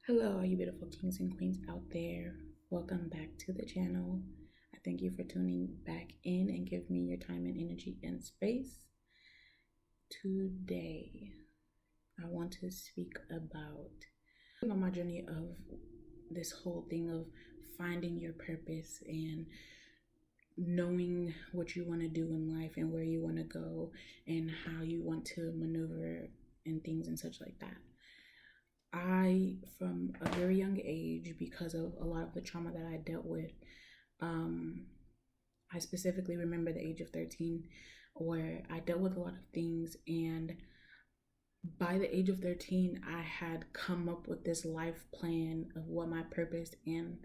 Hello, all you beautiful kings and queens out there. Welcome back to the channel. I thank you for tuning back in and give me your time and energy and space. Today, I want to speak about on my journey of this whole thing of finding your purpose and knowing what you want to do in life and where you want to go and how you want to maneuver and things and such like that. From a very young age, because of a lot of the trauma that I dealt with, I specifically remember the age of 13 where I dealt with a lot of things. And by the age of 13, I had come up with this life plan of what my purpose and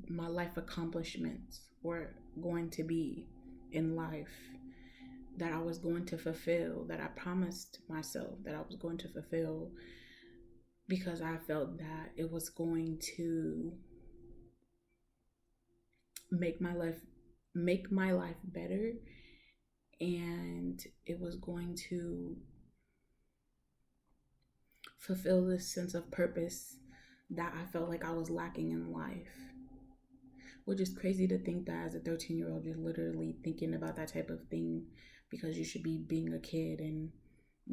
my life accomplishments were going to be in life, that I was going to fulfill, that I promised myself that I was going to fulfill, because I felt that it was going to make my life better, and it was going to fulfill this sense of purpose that I felt like I was lacking in life. Which is crazy to think that as a 13-year-old, you're literally thinking about that type of thing, because you should be being a kid and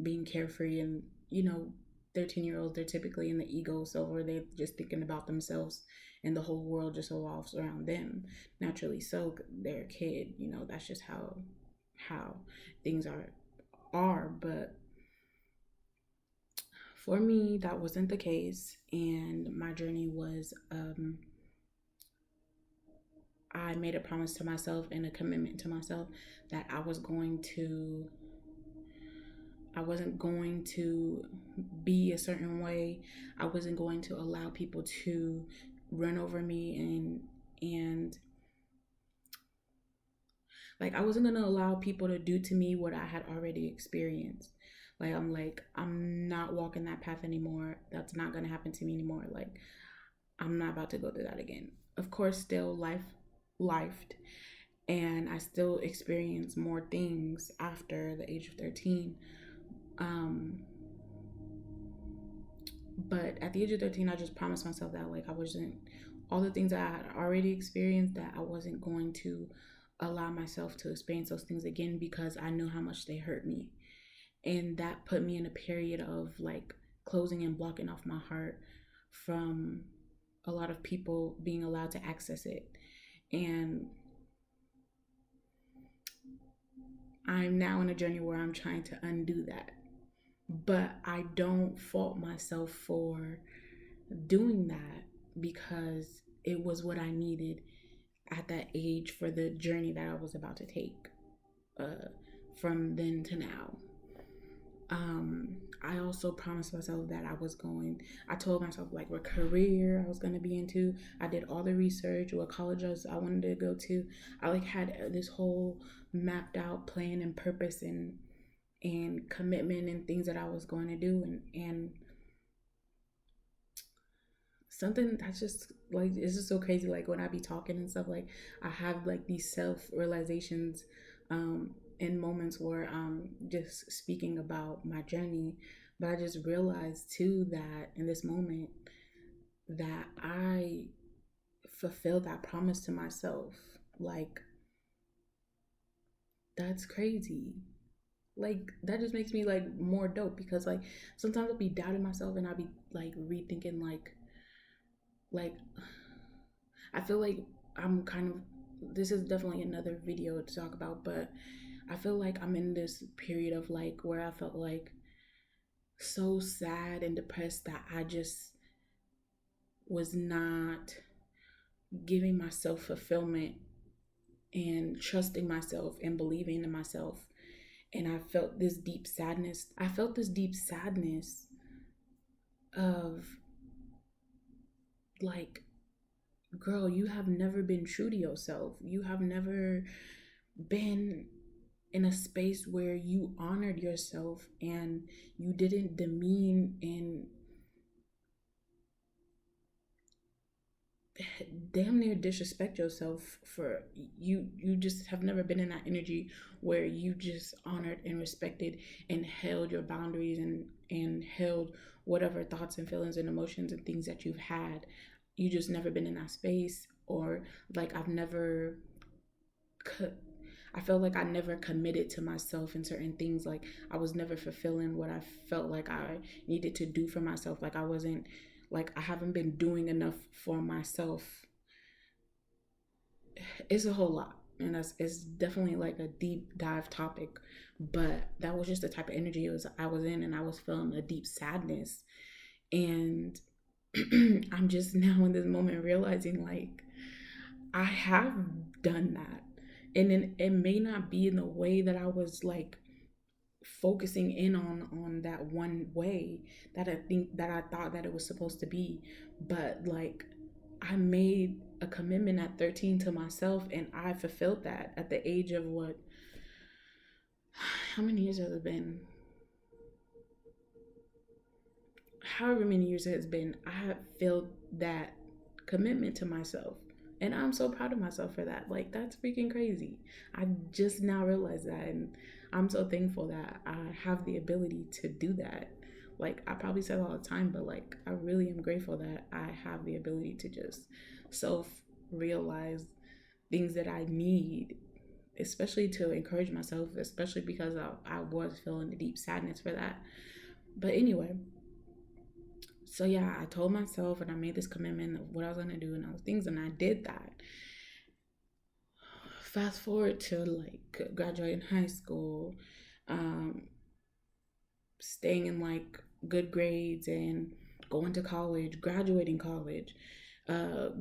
being carefree. And 13-year-olds, they're typically in the ego, so where they're just thinking about themselves and the whole world just revolves around them. Naturally, so they're a kid. That's just how things are. But for me, that wasn't the case, and my journey was I made a promise to myself and a commitment to myself that I wasn't going to be a certain way. I wasn't going to allow people to run over me, and like I wasn't going to allow people to do to me what I had already experienced. I'm not walking that path anymore. That's not going to happen to me anymore. Like, I'm not about to go through that again. Of course, still lifed, and I still experienced more things after the age of 13. But at the age of 13, I just promised myself that I wasn't, all the things that I had already experienced, that I wasn't going to allow myself to experience those things again, because I knew how much they hurt me. And that put me in a period of closing and blocking off my heart from a lot of people being allowed to access it. And I'm now in a journey where I'm trying to undo that. But I don't fault myself for doing that, because it was what I needed at that age for the journey that I was about to take from then to now. I also promised myself that I told myself what career I was going to be into. I did all the research, what colleges I wanted to go to. I had this whole mapped out plan and purpose and commitment and things that I was going to do. And something that's just it's just so crazy. When I be talking and stuff, I have these self realizations in moments where I'm just speaking about my journey. But I just realized too that in this moment that I fulfilled that promise to myself. That's crazy. That just makes me more dope, because sometimes I'll be doubting myself, and I'll be rethinking like I feel like I'm kind of, this is definitely another video to talk about, but I feel like I'm in this period of where I felt so sad and depressed that I just was not giving myself fulfillment and trusting myself and believing in myself. And I felt this deep sadness. Of girl, you have never been true to yourself. You have never been in a space where you honored yourself and you didn't demean and damn near disrespect yourself. For you just have never been in that energy where you just honored and respected and held your boundaries and held whatever thoughts and feelings and emotions and things that you've had. You just never been in that space, or like co- I felt like I never committed to myself in certain things. Like I was never fulfilling what I felt like I needed to do for myself. Like I wasn't, like I haven't been doing enough for myself. It's a whole lot, and it's definitely like a deep dive topic. But that was just the type of energy I was in, and I was feeling a deep sadness. And I'm just now in this moment realizing like I have done that. And then it may not be in the way that I was like focusing in on that one way that I thought that it was supposed to be. But like I made a commitment at 13 to myself, and I fulfilled that at the age of what, how many years has it been? However many years it has been, I have filled that commitment to myself. And I'm so proud of myself for that. Like, that's freaking crazy. I just now realized that. And I'm so thankful that I have the ability to do that. Like, I probably say it all the time, but like, I really am grateful that I have the ability to just self realize things that I need, especially to encourage myself, especially because I was feeling a deep sadness for that. But anyway, so yeah, I told myself and I made this commitment of what I was gonna do and all those things, and I did that. Fast forward to like graduating high school, um, staying in like good grades and going to college, graduating college,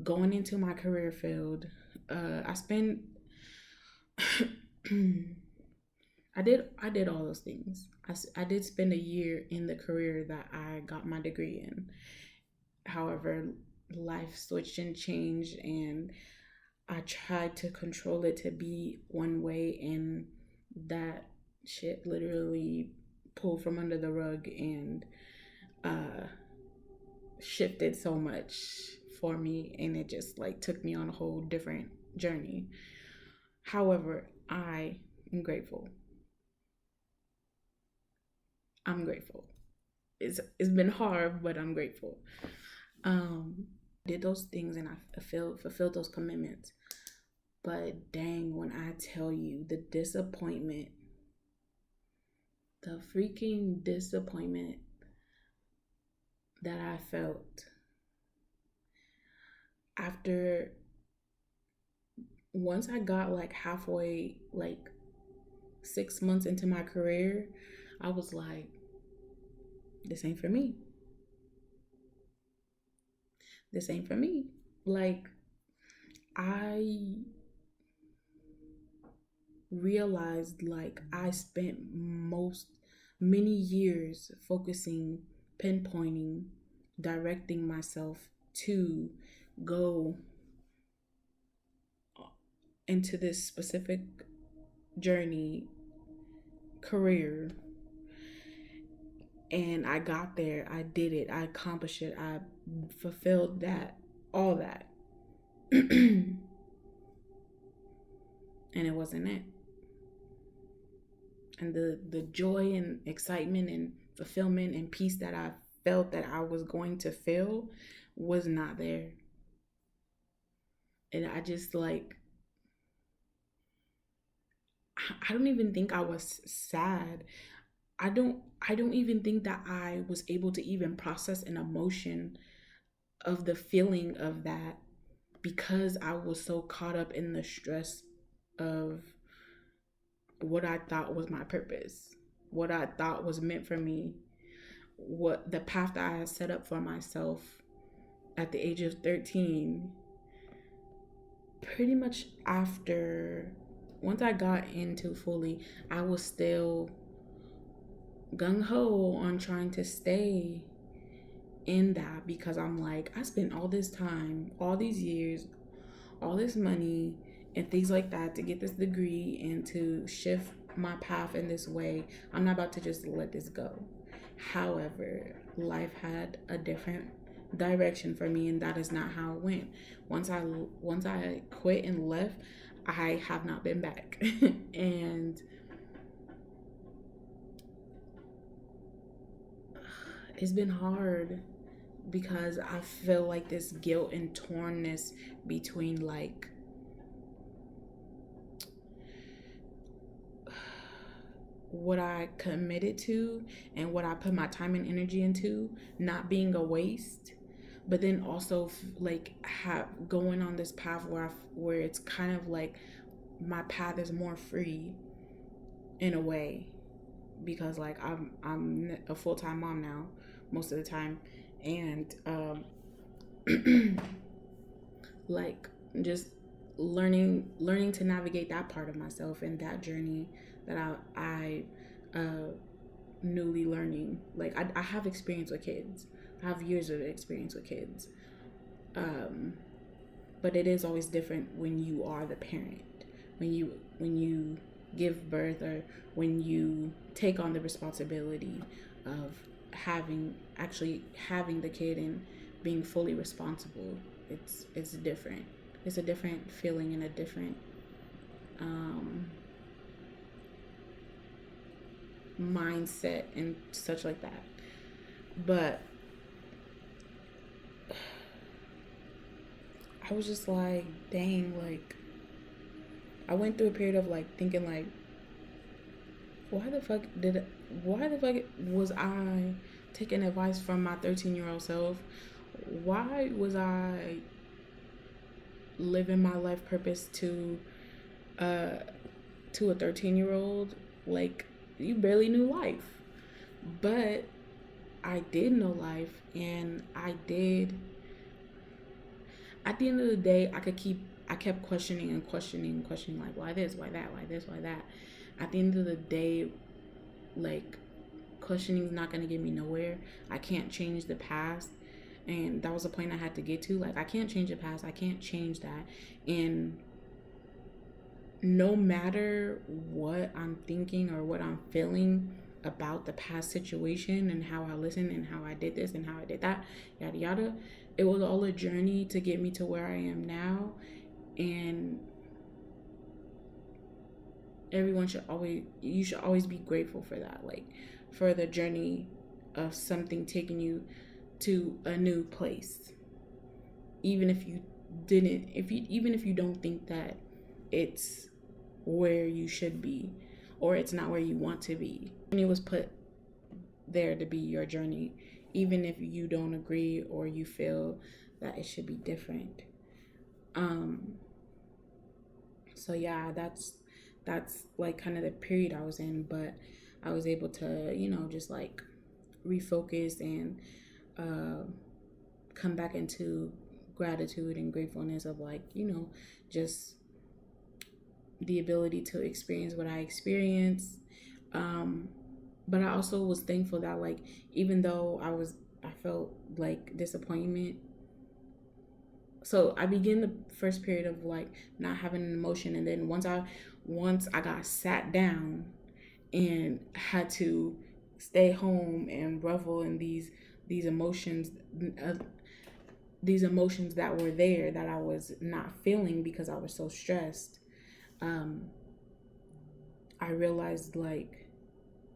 going into my career field. I spent I did all those things. I did spend a year in the career that I got my degree in. However, life switched and changed, and I tried to control it to be one way, and that shit literally pulled from under the rug and uh, shifted so much for me, and it just like took me on a whole different journey. However, I am grateful. I'm grateful. It's been hard, but I'm grateful. Um, did those things and I fulfilled those commitments. But dang, when I tell you the disappointment, the freaking disappointment that I felt after, once I got like halfway, like 6 months into my career, I was like, this ain't for me. This ain't for me. Like, I realized like I spent many years focusing, pinpointing, directing myself to go into this specific journey, career, and I got there. I did it. I accomplished it. I fulfilled that, all that. And it wasn't it. And the joy and excitement and fulfillment and peace that I felt that I was going to feel was not there. And I just like, I don't even think I was sad. I don't even think that I was able to even process an emotion of the feeling of that, because I was so caught up in the stress of what I thought was my purpose, what I thought was meant for me, what the path that I had set up for myself at the age of 13. Pretty much after, once I got into fully, I was still gung ho on trying to stay in that, because I'm like, I spent all this time, all these years, all this money, and things like that to get this degree and to shift my path in this way. I'm not about to just let this go. However, life had a different direction for me, and that is not how it went. Once I quit and left, I have not been back. And it's been hard because I feel like this guilt and tornness between like what I committed to and what I put my time and energy into not being a waste, but then also like have going on this path where it's kind of like my path is more free in a way, because like I'm a full-time mom now most of the time, and like just learning to navigate that part of myself and that journey that I newly learning. Like I have experience with kids. I have years of experience with kids. Um, but it is always different when you are the parent. When you give birth, or when you take on the responsibility of having the kid and being fully responsible. It's different. It's a different feeling and a different um, mindset and such like that. But I was just like, dang, like I went through a period of like thinking like, why the fuck did why the fuck was I taking advice from my 13-year-old self? Why was I living my life purpose uh to a 13-year-old? Like, you barely knew life. But I did know life, and I did. At the end of the day, I kept questioning and questioning and questioning, like, why this, why that, why this, why that. At the end of the day, like, questioning is not going to get me nowhere. I can't change the past. And that was the point I had to get to. Like, I can't change the past. I can't change that. And no matter what I'm thinking or what I'm feeling about the past situation and how I listened and how I did this and how I did that, yada yada, it was all a journey to get me to where I am now. And you should always be grateful for that, like for the journey of something taking you to a new place. Even if you even if you don't think that it's where you should be, or it's not where you want to be. And it was put there to be your journey, even if you don't agree or you feel that it should be different. Um so yeah, that's like kind of the period I was in, but I was able to, just like refocus and uh come back into gratitude and gratefulness of like, just the ability to experience what I experienced. Um, but I also was thankful that like, even though I felt like disappointment. So I began the first period of like not having an emotion, and then once I got sat down and had to stay home and revel in these emotions, uh, these emotions that were there that I was not feeling because I was so stressed. Um, I realized that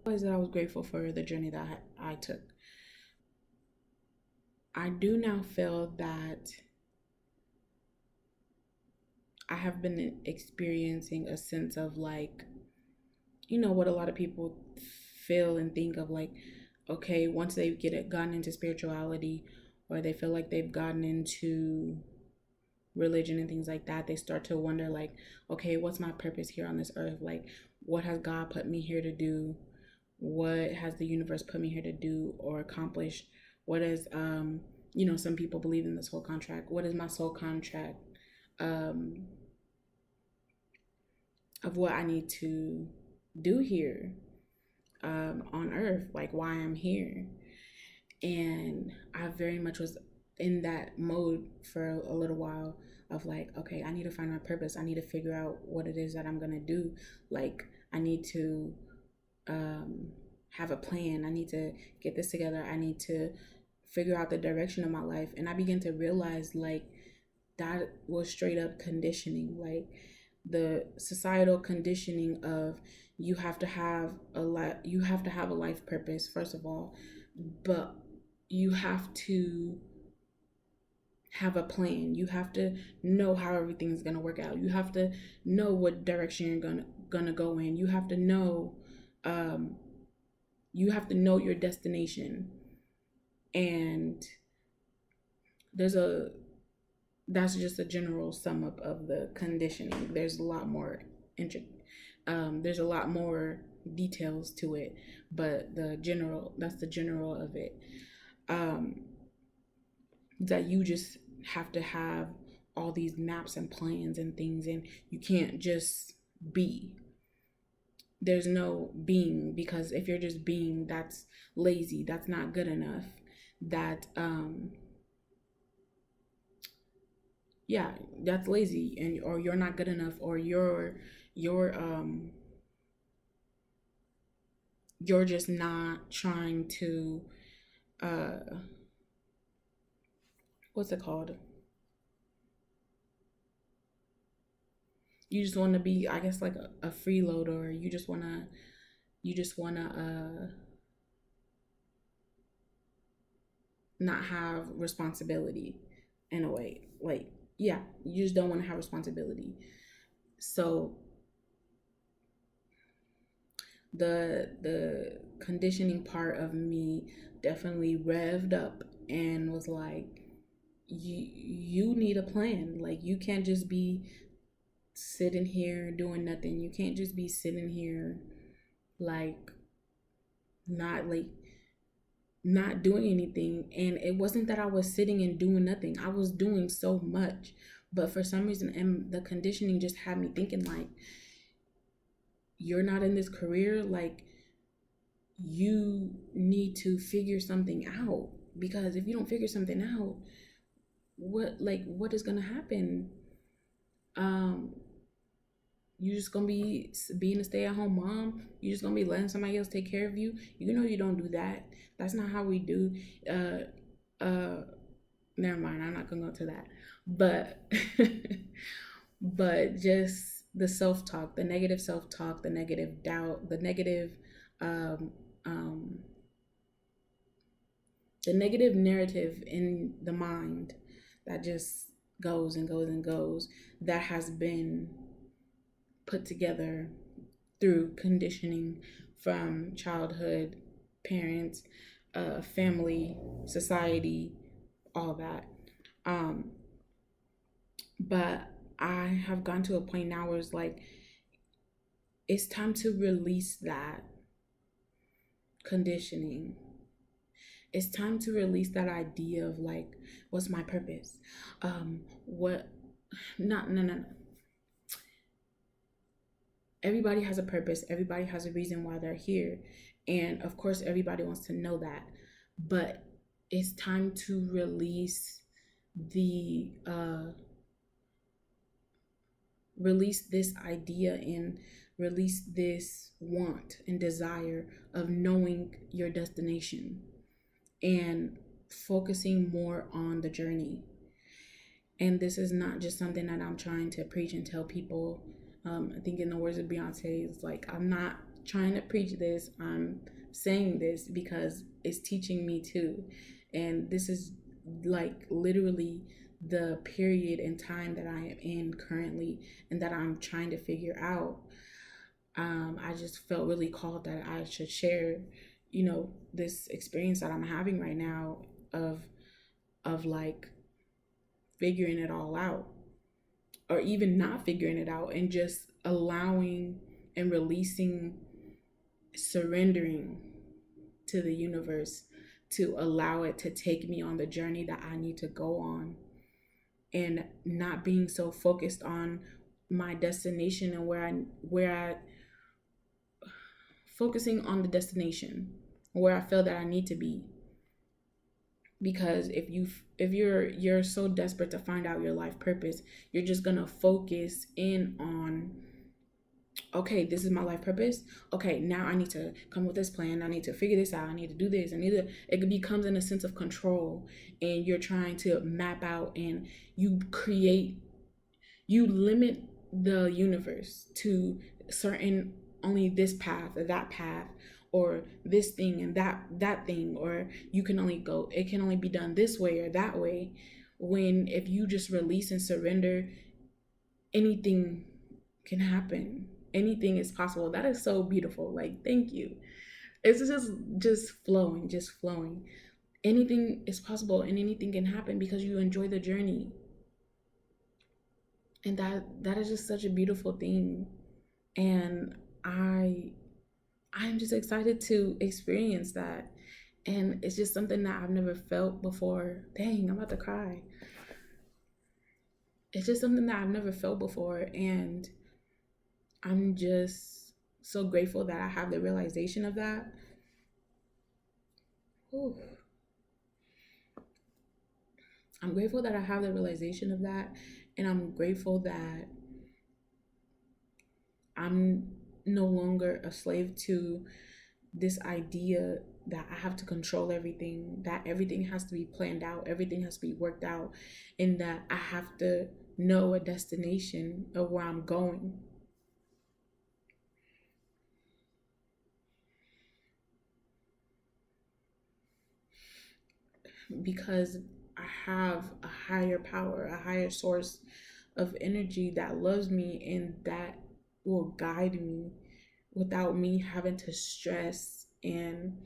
I was grateful for the journey that I took. I do now feel that I have been experiencing a sense of like, what a lot of people feel and think of like, okay, once they gotten into spirituality, or they feel like they've gotten into religion and things like that, they start to wonder like, okay, what's my purpose here on this earth? Like, what has God put me here to do? What has the universe put me here to do or accomplish? What is some people believe in the soul contract. What is my soul contract um of what I need to do here on earth, like why I'm here? And I very much was in that mode for a little while of like, okay, I need to find my purpose. I need to figure out what it is that I'm gonna do. Like, I need to um, have a plan. I need to get this together. I need to figure out the direction of my life. And I began to realize like that was straight up conditioning, like the societal conditioning of you have to have a life purpose first of all, but you have to have a plan. You have to know how everything's going to work out. You have to know what direction you're going to go in. Um you have to know your destination. And there's a that's just a general sum up of the conditioning. There's a lot more there's a lot more details to it, but that's the general of it. Um, that you just have to have all these maps and plans and things, and you can't just be. There's no being, because if you're just being, that's lazy. That's not good enough. That yeah, that's lazy, and or you're not good enough, or you're you're just not trying to uh what's it called, you just want to be, I guess, like a freeloader, or you just want to not have responsibility in a way. Like, yeah, you just don't want to have responsibility. So the conditioning part of me definitely revved up and was like, you need a plan. Like, you can't just be sitting here doing nothing. You can't just be sitting here like not like not doing anything. And it wasn't that I was sitting and doing nothing. I was doing so much. But for some reason, and the conditioning just had me thinking like, you're not in this career, like you need to figure something out, because if you don't figure something out, what is going to happen? um you just gonna be being a stay-at-home mom? You just gonna be letting somebody else take care of you? You know, you don't do that. That's not how we do. Uh uh Never mind, I'm not gonna go to that. But but just the self-talk, the negative self-talk, the negative doubt, um um the negative narrative in the mind that just goes and goes and goes, that has been put together through conditioning from childhood, parents, family, society, all that. Um, but I have gone to a point now where it's like, it's time to release that conditioning. It's time to release that idea of like, what's my purpose? What? Not no no no. Everybody has a purpose. Everybody has a reason why they're here, and of course, everybody wants to know that. But it's time to the release this idea, and release this want and desire of knowing your destination, and focusing more on the journey. And this is not just something that I'm trying to preach and tell people. I think, in the words of Beyonce, it's like, I'm not trying to preach this. I'm saying this because it's teaching me too. And this is like literally the period in time that I am in currently, and that I'm trying to figure out. I just felt really called that I should share, this experience that I'm having right now of like figuring it all out, or even not figuring it out, and just allowing and releasing, surrendering to the universe to allow it to take me on the journey that I need to go on, and not being so focused on my destination, and where I focusing on the destination where I feel that I need to be. Because if you're so desperate to find out your life purpose, you're just gonna focus in on, okay, this is my life purpose. Okay, now I need to come with this plan. I need to figure this out. I need to do this. It becomes in a sense of control, and you're trying to map out, and you limit the universe to certain, only this path or that path, or this thing and that thing, or you can only go, it can only be done this way or that way. When if you just release and surrender, anything can happen. Anything is possible. That is so beautiful. Like, thank you. It's just flowing, just flowing. Anything is possible and anything can happen because you enjoy the journey. And that is just such a beautiful thing. And I'm just excited to experience that. And it's just something that I've never felt before. Dang, I'm about to cry. It's just something that I've never felt before. And I'm just so grateful that I have the realization of that. Whew. I'm grateful that I have the realization of that. And I'm grateful that I'm no longer a slave to this idea that I have to control everything, that everything has to be planned out, everything has to be worked out, and that I have to know a destination of where I'm going. Because I have a higher power, a higher source of energy that loves me and that will guide me without me having to stress and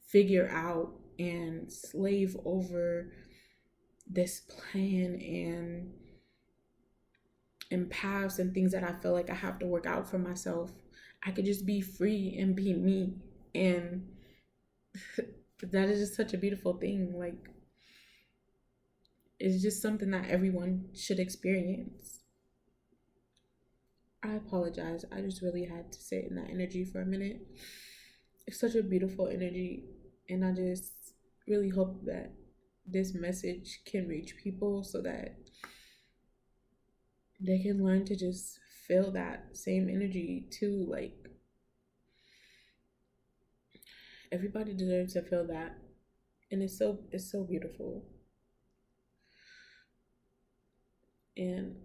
figure out and slave over this plan and paths and things that I feel like I have to work out for myself. I could just be free and be me. And that is just such a beautiful thing. Like, it's just something that everyone should experience. I apologize. I just really had to sit in that energy for a minute. It's such a beautiful energy. And I just really hope that this message can reach people so that they can learn to just feel that same energy too. Like, everybody deserves to feel that. And it's so beautiful. And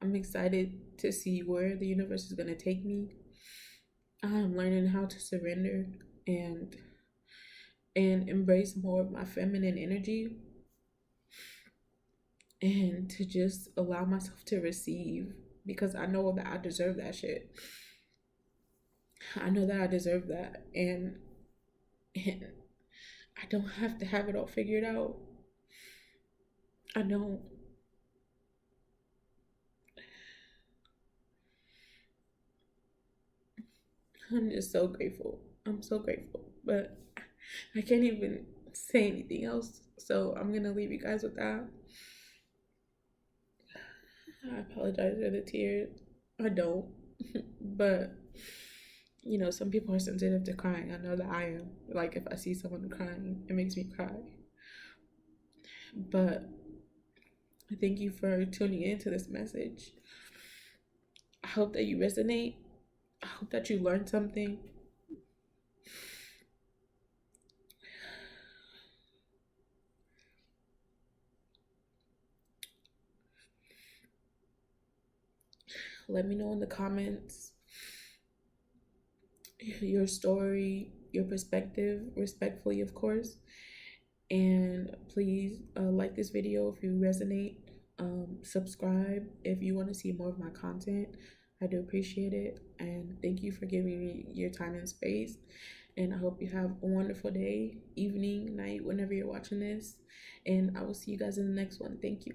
I'm excited to see where the universe is gonna take me. I'm learning how to surrender and and embrace more of my feminine energy and to just allow myself to receive because I know that I deserve that shit. I know that I deserve that, and I don't have to have it all figured out. I don't. I'm just so grateful. I'm so grateful. But I can't even say anything else. So I'm going to leave you guys with that. I apologize for the tears. I don't. But, some people are sensitive to crying. I know that I am. Like, if I see someone crying, it makes me cry. But I thank you for tuning into this message. I hope that you resonate. I hope that you learned something. Let me know in the comments your story, your perspective, respectfully, of course. And please like this video if you resonate. Subscribe if you want to see more of my content. I do appreciate it. And thank you for giving me your time and space. And I hope you have a wonderful day, evening, night, whenever you're watching this. And I will see you guys in the next one. Thank you.